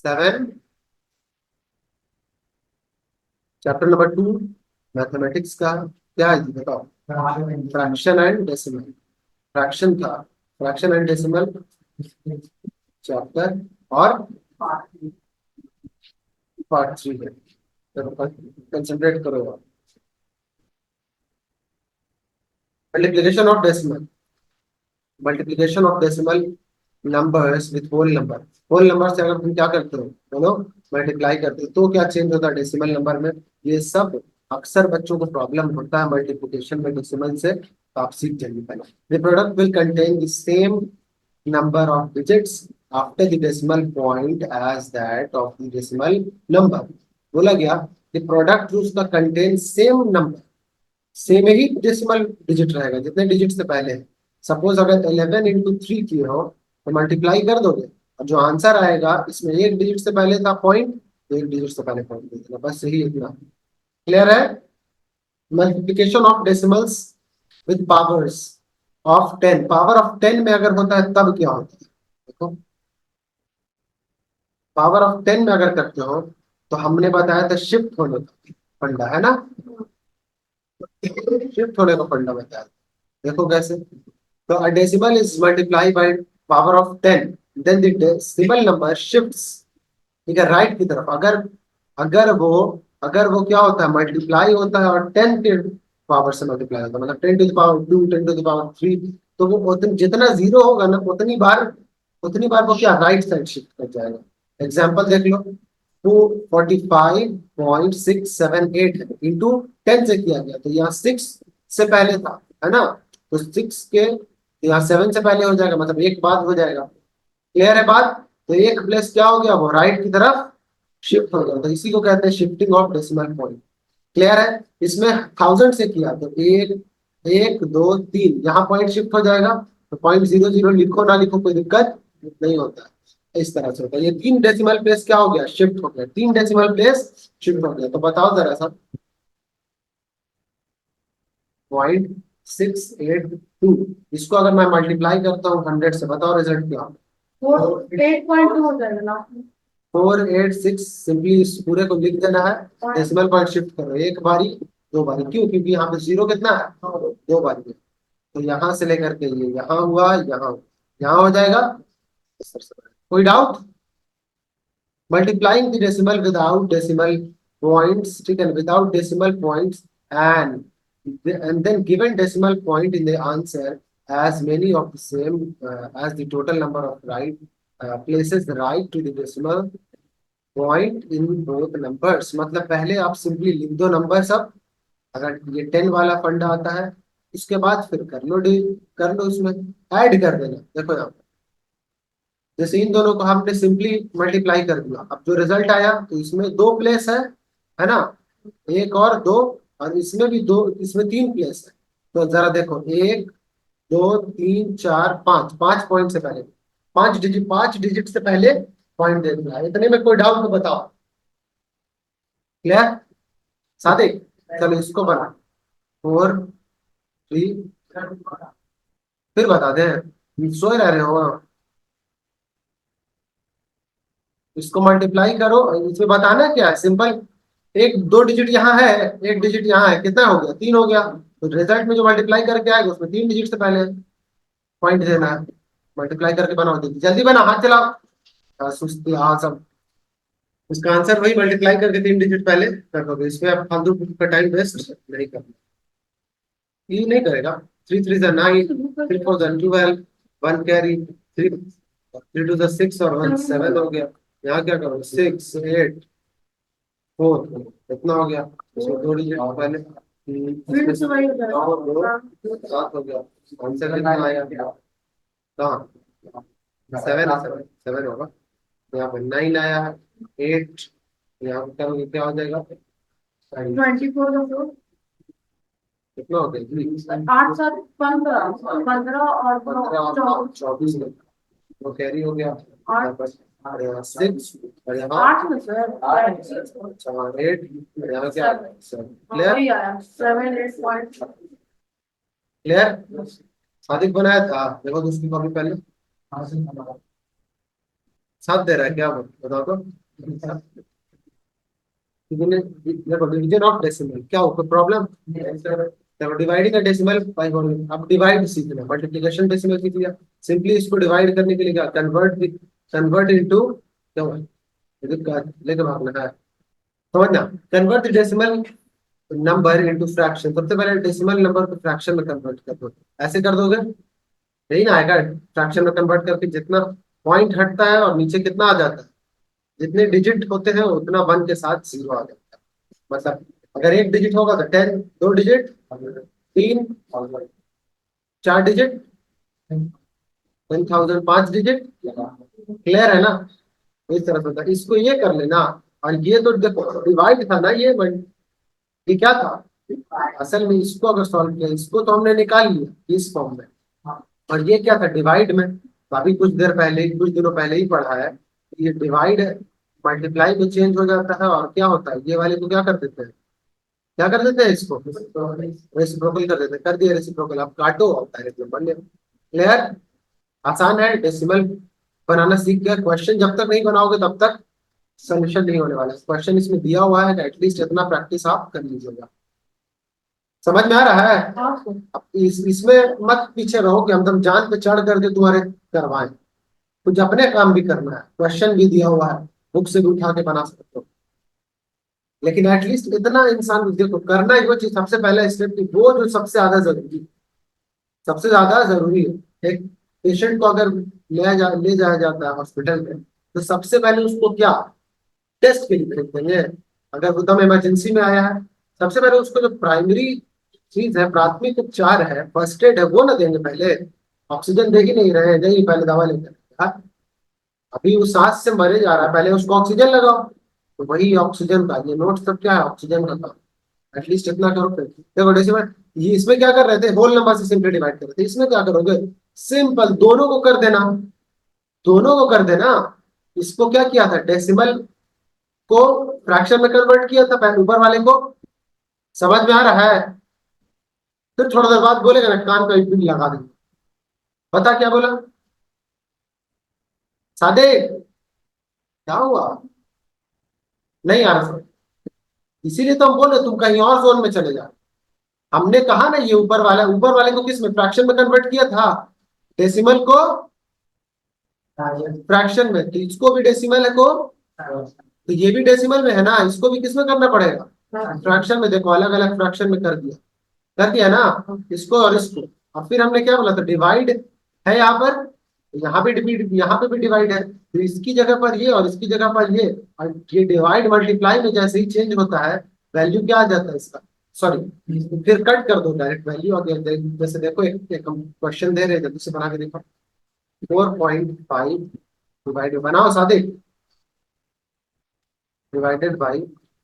7 chapter number 2 mathematics का क्या है जी बताओ। Fraction and decimal. फ्रैक्शन था, फ्रैक्शन एंड डेसिमल चैप्टर और पार्ट 3 है। कंसंट्रेट करो आप। Multiplication of decimal, multiplication of decimal numbers with whole number. Whole number से अगर तुम क्या करते हो, बोलो, मल्टीप्लाई करते हो तो क्या चेंज होता है डेसिमल नंबर में। ये सब अक्सर बच्चों को प्रॉब्लम होता है मल्टीप्लिकेशन में डेसिमल से, तो आप सीख जाइए पहले। The product will contain the same number of digits after the decimal point as that of the decimal number। बोला गया the product उसका contain same number, सेम ही डेसिमल डिजिट रहेगा जितने डिजिट से पहले है। सपोज अगर 11 इंटू 3 किए हो तो मल्टीप्लाई कर दोगे और जो आंसर आएगा इसमें एक डिजिट से पहले था पॉइंट, तो एक डिजिट से पहले पॉइंट दे देना, बस यही इतना। क्लियर है। Multiplication of decimals with powers of 10, power of 10 में अगर होता है तब क्या होता है देखो। पावर ऑफ 10 में अगर करते हो तो हमने बताया था शिफ्ट होने का फंडा है ना, शिफ्ट होने का फंडा बताया। देखो कैसे, तो a decimal is multiplied by power of 10, then the decimal number shifts, ठीक है, राइट की तरफ। अगर अगर वो अगर वो क्या होता है मल्टीप्लाई होता है और 10 के पावर से मल्टीप्लाई होता है, मतलब 10 to the power 2, 10 to the power 3, तो वो जितना जीरो होगा ना उतनी बार वो क्या राइट साइड शिफ्ट कर जाएगा। एग्जाम्पल देख लो, 245.678 इंटू 10 से किया गया, तो यहाँ 6 से पहले था, है ना, तो 6 के यहाँ 7 से पहले हो जाएगा, मतलब एक बाद हो जाएगा। क्लियर है बात। तो एक प्लेस क्या हो गया, वो राइट की तरफ शिफ्ट हो गया, तो इसी को कहते हैं shifting of decimal point. Clear है। इसमें 1000 से किया तो एक एक दो तीन यहाँ पॉइंट शिफ्ट हो जाएगा, तो 0.00 लिखो ना लिखो कोई दिक्कत नहीं होता है। इस तरह से होता है। ये 3 डेसिमल प्लेस क्या हो गया, शिफ्ट हो गया, 3 डेसिमल प्लेस शिफ्ट हो गया। तो बताओ जरा सा, 0.682, इसको अगर मैं मल्टीप्लाई करता हूँ 100 से, बताओ रिजल्ट क्या होगा। 8.2 हो जाएगा ना। 486, सिंपली इस पूरे को लिख देना है, डेसिमल पॉइंट शिफ्ट करो एक बारी दो बारी, क्यों, क्योंकि यहाँ पे जीरो कितना है, दो बारी है। तो यहाँ से लेकर के ये यहाँ हुआ, यहाँ हो जाएगा। कोई doubt. Multiplying the decimal without decimal points, ठीक है, without decimal points and then given decimal point in the answer as many of the same as the total number of right places right to the decimal point in both numbers। मतलब पहले आप simply लिख दो number सब, अगर ये 10 वाला फंडा आता है उसके बाद फिर कर लो उसमें ऐड कर देना। देखो यहाँ पे जैसे इन दोनों को हमने सिंपली मल्टीप्लाई कर दिया, अब जो रिजल्ट आया तो इसमें दो प्लेस है ना, एक और दो, और इसमें भी दो, इसमें 3 प्लेस है। तो जरा देखो, एक दो तीन चार पांच, 5 पॉइंट से पहले, 5 डिजिट से पहले पॉइंट दे दिया। इतने में कोई डाउट तो बताओ। क्लियर सादिक। चलो इसको बना 4 3, फिर बता दें, सोए रह रहे हो। इसको मल्टीप्लाई करो, इसमें बताना क्या है, सिंपल, एक दो डिजिट यहाँ है, एक डिजिट यहाँ है, कितना हो गया, 3 हो गया। तो रिजल्ट में जो मल्टीप्लाई करके आएगा उसमें 3 डिजिट से पहले पॉइंट देना है। मल्टीप्लाई करके बनाओ, जल्दी जल्दी बना, हाथ चलाओ। सुस्ती, हाँ सब। इसका आंसर वही मल्टीप्लाई करके 3 डिजिट पहले कर दोगे, इसमें आप फालतू का टाइम वेस्ट नहीं करना। ये नहीं करेगा। 3 3 9, 3 4 12, 1 कैरी, 3 2 6 और 1 7 हो गया। यहाँ क्या करो, 6 8 4, इतना हो गया। इसमें 2 डिजिट पहले, फिर से वही हो जाएगा। 7 हो गया। आंसर कितना आया, कहाँ, 7 होगा। यहाँ पर 9 आया है, 8, यहाँ पर करोगे क्या हो जाएगा, 24 कितना हो गया, 8 7 15 15 और 24 वो कैरी हो गया। यहाँ पर 6 और यहाँ 8 में सर 8, यहाँ क्या, क्लियर। वही आया 7 8 पॉइंट। क्लियर। सादिक बनाया था, देखो तो उसकी कॉपी पहले, सात दे रहा है क्या, वो बताओ तो। देखो डिवीजन ऑफ डेसिमल क्या हो, कोई प्रॉब्लम? देखो डिवाइडिंग डेसिमल बाय वॉल्यूम, अब डिवाइड सीखना, मल्टीप्लिकेशन डेसिमल सीख लिया। सिंपली इसको डिवाइड करने के लिए क्या, कन्वर्ट इनटू क्या हुआ? लेके भागना है, समझना। Convert decimal number into fraction, सबसे पहले डेसिमल नंबर को फ्रैक्शन में कन्वर्ट कर दो। ऐसे कर दोगे यही ना आएगा, फ्रैक्शन में कन्वर्ट करके जितना पॉइंट हटता है और नीचे कितना आ जाता है, जितने डिजिट होते हैं उतना वन के साथ जीरो आ जाता है। मतलब अगर एक डिजिट होगा तो 10, दो डिजिट, तीन, चार डिजिट, 10,000, पांच डिजिट। क्लियर है ना? इस तरह से होता है, इसको ये कर लेना। और ये तो देखो डिवाइड था ना, ये क्या था असल में, इसको अगर सॉल्व किया, इसको तो हमने निकाल लिया इस फॉर्म में, और ये क्या था डिवाइड में। तो अभी कुछ देर पहले ही, कुछ दिनों पहले ही पढ़ा है, ये डिवाइड मल्टीप्लाई में चेंज हो जाता है, और क्या होता है ये वाले को क्या कर देते हैं, क्या कर देते हैं इसको रेसिप्रोकल कर देते हैं। कर दिया रेसिप्रोकल, अब काटो और डायरेक्ट नंबर ले। क्लियर? आसान है, डेसिमल बनाना सीख गया। क्वेश्चन जब तक नहीं बनाओगे तब तक सोल्यूशन नहीं होने वाला। क्वेश्चन इसमें दिया हुआ है, एटलीस्ट इतना प्रैक्टिस आप कर लीजिएगा। समझ में आ रहा है? हाँ सर। अब इसमें मत पीछे रहो कि हम जान पे चढ़ करके तुम्हारे करवाएं। कुछ अपने काम भी करना है, क्वेश्चन भी दिया हुआ है, बुक से भी उठा के बना सकते हो। लेकिन एटलीस्ट इतना इंसान देखो करना ही वो चीज सबसे पहला स्टेप की, वो जो सबसे ज्यादा जरूरी है। एक पेशेंट को अगर ले जाया जाता है हॉस्पिटल में, तो सबसे पहले उसको क्या टेस्ट के लिए भेज देंगे। अगर वो दम इमरजेंसी में आया है, सबसे पहले उसको जो प्राइमरी चीज है, प्राथमिक उपचार है, फर्स्ट एड है, वो ना देंगे पहले। ऑक्सीजन दे ही नहीं रहे हैं, नहीं पहले दवा लेकर हाँ? अभी वो सांस से मरे जा रहा है, पहले उसको ऑक्सीजन लगाओ। तो वही ऑक्सीजन का ये नोट सब क्या है, ऑक्सीजन का काम। एटलीस्ट इतना करो फिर। देखो डेसिमल, ये इसमें क्या कर रहे थे, होल नंबर से सिंपली डिवाइड कर रहे थे, इसमें क्या करोगे, सिंपल दोनों को कर देना, दोनों को कर देना। इसको क्या किया था, डेसिमल को फ्रैक्शन में कन्वर्ट किया था पहले ऊपर वाले को। समझ में आ रहा है? फिर थोड़ा देर बाद बोलेगा ना कान का एक पिन लगा देंगे। पता क्या बोला सादे, क्या हुआ? नहीं आ रहा सर, इसीलिए तो हम बोले तुम कहीं और जोन में चले जा। हमने कहा ना ये ऊपर वाले को किस में, फ्रैक्शन में कन्वर्ट किया था, डेसिमल को फ्रैक्शन में, तो इसको भी डेसिमल है को, तो ये भी डेसिमल में है ना, इसको भी किस में करना पड़ेगा, फ्रैक्शन में। देखो अलग अलग फ्रैक्शन में कर दिया ना, इसको और इसको। और फिर हमने क्या बोला था, डिवाइड है यहाँ पर, यहाँ पे डिवाइड, यहाँ पे भी डिवाइड है, तो इसकी जगह पर ये और इसकी जगह पर ये। और ये डिवाइड मल्टीप्लाई में जैसे ही चेंज होता है, वैल्यू क्या आ जाता है इसका, सॉरी फिर कट कर दो डायरेक्ट वैल्यू। और जैसे देखो एक हम क्वेश्चन दे रहे थे, दूसरे बना के देखो, 4.5 डिवाइड बनाओ सादे, डिवाइडेड बाई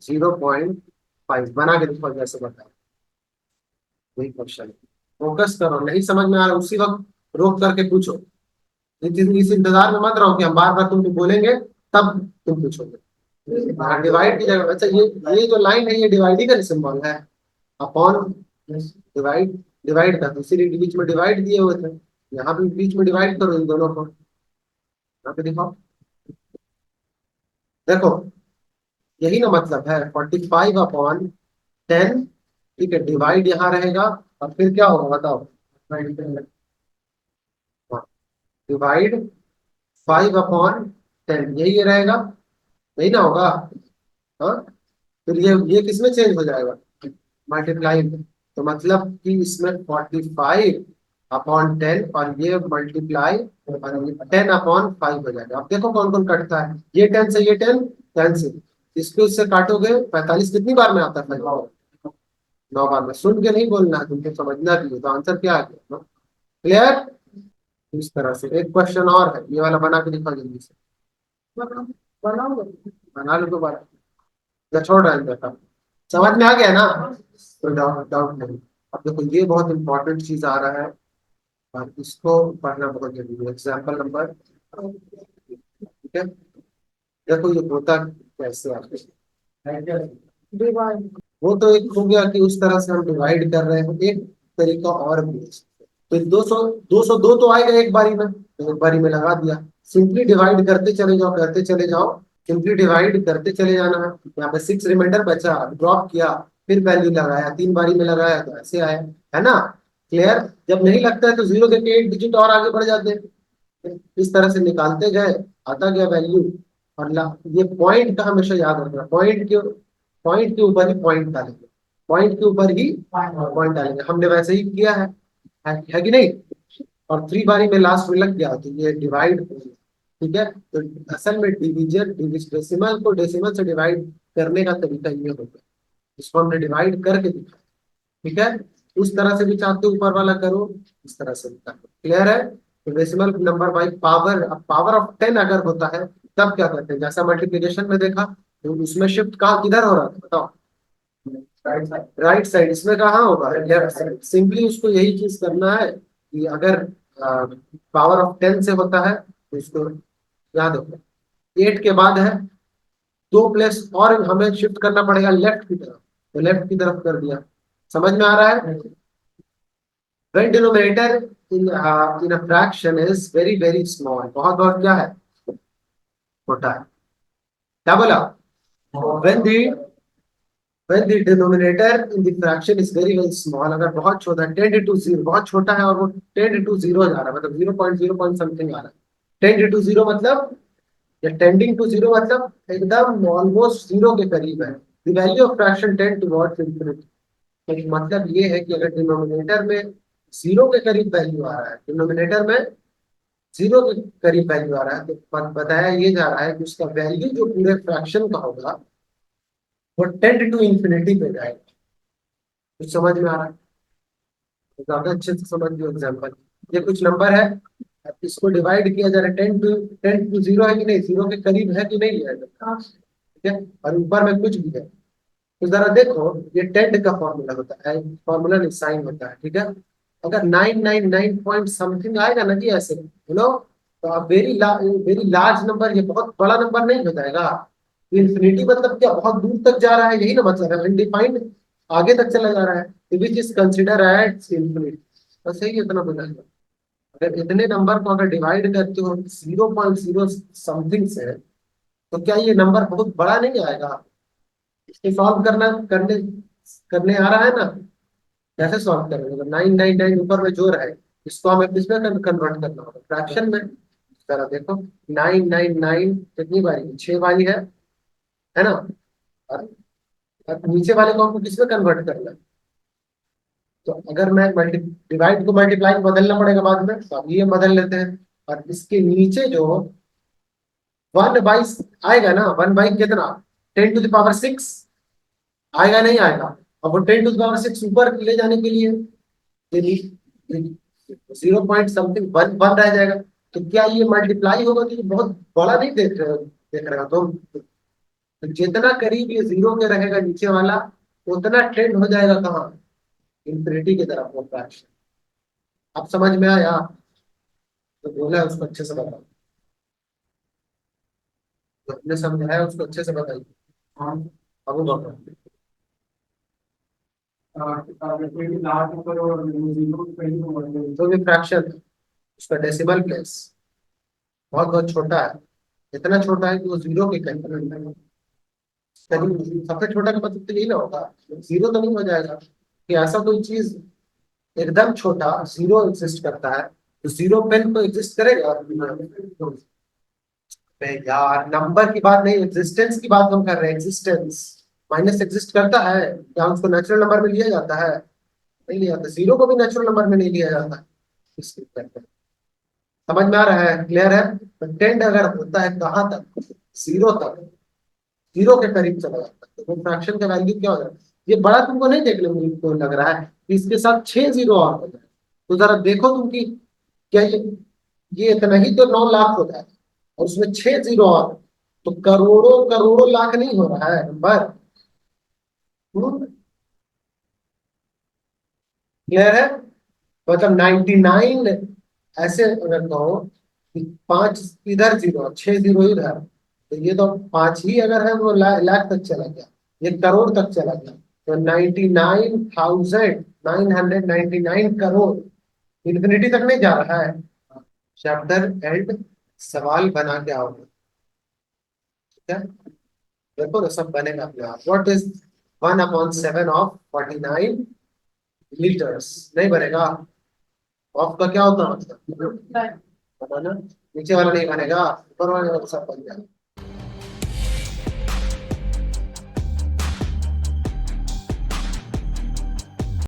0.5 बना के देखो जैसे बताओ। वही क्वेश्चन, फोकस करो, नहीं समझ में आ रहा उसी वक्त रोक करके पूछो। इस इंतजार में मत रहो कि हम बार बार तुमको बोलेंगे तब तुम पूछोगे। डिवाइड की जगह, अच्छा ये जो लाइन है ये डिवाइड का सिंबल है, अपॉन डिवाइड, डिवाइड का, इसीलिए बीच में डिवाइड दिए हुए थे। यहाँ भी बीच में डिवाइड करो इन दोनों को, यहाँ पे दिखाओ। देखो यही ना मतलब है, 45/10। ठीक है, डिवाइड यहाँ रहेगा, और फिर क्या होगा बताओ, डिवाइड 5/10, यही ये रहेगा, यही ना होगा। हाँ, फिर ये किस में चेंज हो जाएगा, मल्टीप्लाई में। तो मतलब कि इसमें 45/10, और ये मल्टीप्लाई, और ये 10/5 हो जाएगा। अब देखो कौन कौन कटता है, ये 10 से ये 10, 10 से इसको इससे काटोगे, 45 कितनी बार में आता है, 9 बार में। सुन के नहीं बोलना है तुमको, समझना भी है। तो आंसर क्या आ गया, क्लियर? इस तरह से एक क्वेश्चन और है, ये वाला बना के दिखाओ जल्दी से। बनाओ, बना लो दोबारा, या छोड़ रहे हैं देखा, समझ में आ गया ना? कोई डाउट डाउट नहीं। अब देखो ये बहुत इंपॉर्टेंट चीज आ रहा है, और इसको पढ़ना बहुत जरूरी है। एग्जाम्पल नंबर, ठीक है, देखो ये होता कैसे आपके, डिवाइड, वो तो एक हो गया कि उस तरह से हम डिवाइड कर रहे हैं, एक तरीका और भी है। तो 202 तो आएगा एक बारी में, तो एक बारी में लगा दिया। सिंपली डिवाइड करते चले जाओ, करते चले जाओ, सिंपली डिवाइड करते चले जाना है। यहाँ पे 6 रिमाइंडर बचा, ड्रॉप किया, फिर वैल्यू लगाया, 3 बारी में लगाया तो ऐसे आया, है ना। क्लियर। जब नहीं लगता है तो जीरो देके 1 डिजिट और आगे बढ़ जाते हैं। इस तरह से निकालते गए, आता गया वैल्यू। और ये पॉइंट का हमेशा याद रखना, पॉइंट के ऊपर ही पॉइंट डालेंगे, पॉइंट के ऊपर ही पॉइंट डालेंगे। हमने वैसे ही किया है कि नहीं। और 3 बारी में लास्ट में लग गया तो ये डिवाइड हो गया। ठीक है, तो असल में डिवीजन, डेसिमल को डेसिमल से डिवाइड करने का तरीका ये होगा, इसको हमने डिवाइड करके दिखा। ठीक है, उस तरह से भी चाहते हो ऊपर वाला करो, इस तरह से भी करो। क्लियर है। तो डेसिमल नंबर बाई पावर, अब पावर ऑफ 10 अगर होता है तब क्या करते हैं, जैसा मल्टीप्लिकेशन में देखा, तो उसमें शिफ्ट कहाँ किधर हो रहा था बताओ, राइट साइड। इसमें कहाँ होगा, लेफ्ट साइड। सिंपली उसको यही चीज करना है कि अगर पावर ऑफ 10 से होता है तो इसको याद रखो, 8 के बाद है 2 प्लस, और हमें शिफ्ट करना पड़ेगा लेफ्ट की तरफ, तो लेफ्ट की तरफ कर दिया। समझ में आ रहा है। when denominator in a fraction is very very small, बहुत बहुत क्या है, छोटा है। क्या बोला, when the when the denominator in the fraction is very very small, अगर बहुत छोटा है, 10 into 0 बहुत छोटा है, और वो 10 into 0 जा रहा है, मतलब 0.0 point something आ रहा है। 10 into 0 मतलब, या टेंडिंग टू 0 मतलब एकदम ऑलमोस्ट 0 के करीब है। The value of fraction tend towards infinity. तो मतलब ये है कि अगर डिनोमिनेटर में 0 के करीब वैल्यू आ रहा है, डिनोमिनेटर में 0 के करीब वैल्यू आ रहा है, तो बताया ये जा रहा है कि उसका वैल्यू जो पूरे फ्रैक्शन का होगा वो टेंड टू इंफिनिटी पे जाएगा। कुछ समझ में आ रहा है, तो ज्यादा अच्छे से समझ लो एग्जाम्पल। ये कुछ नंबर है, अब इसको डिवाइड किया जा रहा है, 10 टू 0 है कि नहीं, 0 के करीब है कि नहीं है, ठीक है, और ऊपर में कुछ भी है। तो जरा देखो, ये टेंड का फॉर्मूला होता है, फॉर्मूला नहीं साइन होता है, ठीक है। अगर 999 पॉइंट समथिंग आएगा ना जी ऐसे, तो अब वेरी लार्ज नंबर, ये बहुत बड़ा नंबर नहीं हो जाएगा। इन्फिनिटी मतलब क्या, बहुत दूर तक जा रहा है, यही ना मतलब है, अनडिफाइंड आगे तक चला जा रहा है, which is consider as infinity. बस यही इतना बताएगा। अगर इतने नंबर को अगर डिवाइड करते हो 0.0 समथिंग से, तो क्या ये नंबर बहुत बड़ा नहीं आएगा। इसको सॉल्व करने करने आ रहा है ना, कैसे सॉल्व करेंगे, 999 ऊपर में जो है, इसको हमें किसमें कन्वर्ट करना होगा, फ्रैक्शन में। जरा देखो, 999 कितनी बारी, 6 बारी है ना। और नीचे वाले को हमको किसमें कन्वर्ट करना है, तो अगर मैं डिवाइड को मल्टीप्लाई में बदलना पड़ेगा बाद में, तो अब ये बदल लेते हैं। और इसके नीचे जो 1/, आएगा ना, 1/, कितना, 10⁶ आएगा नहीं आएगा। अब वो 10⁶ ऊपर ले जाने के लिए 0 पॉइंट समथिंग वन वन रह जाएगा। तो क्या ये मल्टीप्लाई होगा, तो ये बहुत बड़ा नहीं देख रहे हो तो जितना करीब ये 0 के रहेगा नीचे वाला, उतना ट्रेंड हो जाएगा कहाँ, इंफिनिटी की तरफ वो फ्रैक्शन। अब समझ में आया, तो बोला है उसको अच्छे से बताओ, तो अपने समझाया उसको अच्छे से बताइए। हाँ, अब वो बताओ। जो भी फ्रैक्शन, उसका डेसिमल प्लेस बहुत बहुत छोटा है, इतना छोटा है कि वो 0 के करीब, सबसे छोटा का मतलब तो यही ना होगा, 0 तो नहीं हो जाएगा कि ऐसा कोई चीज एकदम छोटा 0 एग्जिस्ट करता है, तो 0 पेन तो एग्जिस्ट करेगा। बे यार, नंबर की बात नहीं, एग्जिस्टेंस की बात हम कर रहे हैं, एग्जिस्टेंस। माइनस एग्जिस्ट करता है क्या, उसको नेचुरल नंबर में लिया जाता है, नहीं लिया जाता। 0 को भी नेचुरल नंबर में नहीं लिया जाता, इसलिए कहते हैं। समझ में आ रहा है, क्लियर है। तो टेंड अगर होता है कहाँ तक, 0 तक, 0 के करीब चला जाता है, तो वो फ्रैक्शन का वैल्यू क्या हो जाता है। ये बड़ा तुमको नहीं देखने को लग रहा है कि इसके साथ 6 0 और हो जाए, तो जरा देखो तुम कि क्या ये इतना ही तो 9 लाख होता है, और उसमें 6 0 और, तो करोड़ों करोड़ों लाख नहीं हो रहा है नंबर। क्लियर है। मतलब 99, ऐसे अगर कहो कि 5 इधर 0, 6 0 इधर, तो ये तो 5 ही अगर है वो लाख तक चला गया, ये करोड़ तक चला गया, तो 99,999 करोड़, इन्फिनिटी तक नहीं जा रहा है। चैप्टर एंड सवाल बना के आओगे, ठीक है। देखो ना सब बनेगा अपने आप। What is 1/7 of 49 litres? नहीं बनेगा। ऑफ का क्या होता है मतलब, But पता ना, नीचे वाला नहीं बनेगा, ऊपर वाला सब बन जाएगा।